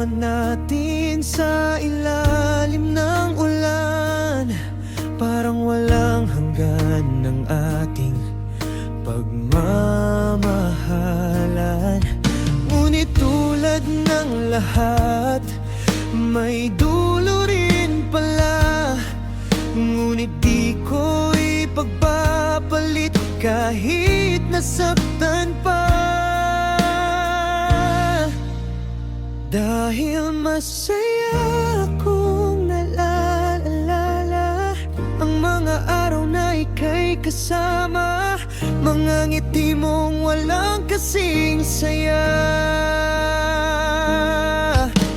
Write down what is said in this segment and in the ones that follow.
Pagkwentuhan natin sa ilalim ng ulan, parang walang hanggan ng ating pagmamahalan. Ngunit tulad ng lahat, may dulo rin pala. Ngunit di ko ipagpapalit kahit nasaktan pa. Dahil masaya akong naalala ang mga araw na ika'y kasama, mga ngiti mong walang kasing saya,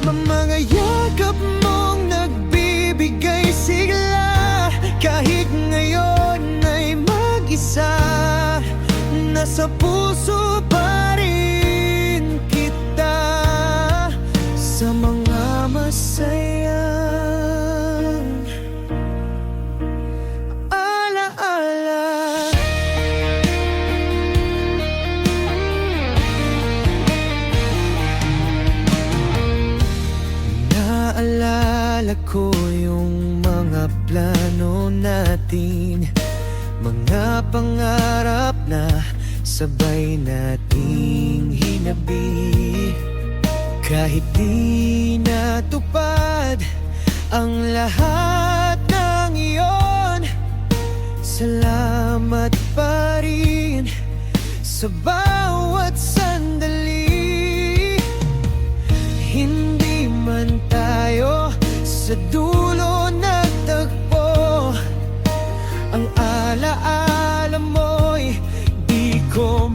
mga yakap mong nagbibigay sigla. Kahit ngayon ay mag-isa, nasa puso pa rin kita sa mga masayang alaala. Naalala ko yung mga plano natin, mga pangarap na sabay nating hinabi. Kahit di natupad ang lahat ng iyon, salamat pa rin sa bawat sandali. Hindi man tayo sa dulo nagtagpo, ang alaala mo'y di ko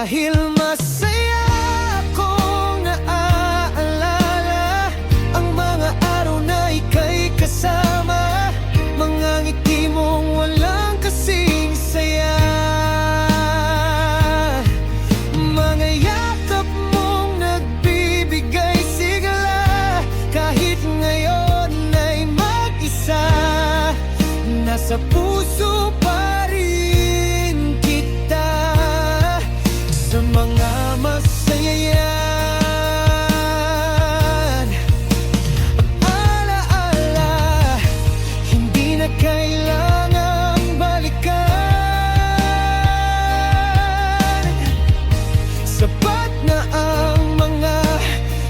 dahil masaya akong naaalala ang mga araw na ika'y kasama, mga ngiti mong walang kasing saya, mga yakap mong nagbibigay sigla. Kahit ngayon ay mag-isa, nasa puso pa rin kita sa mga masayayan. Alaala, hindi na kailangang balikan. Sapat na ang mga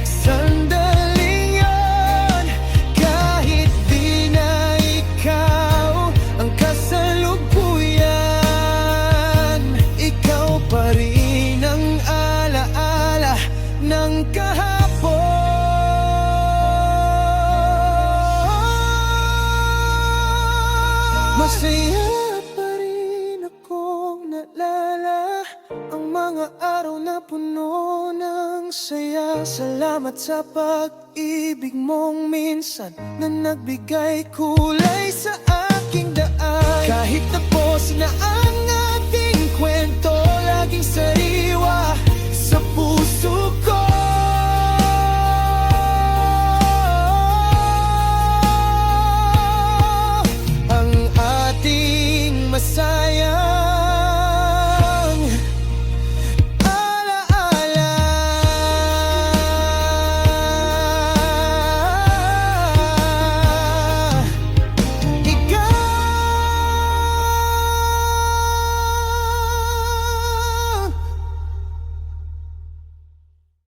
sandaling yon. Kahit di na ikaw ang kasalukuyan, ikaw pa rin ang alaala ng kahapon. Masaya pa rin akong naalala ang mga araw na puno ng saya. Salamat sa pag-ibig mong minsan na nagbigay kulay sa aking daan. Kahit tapos na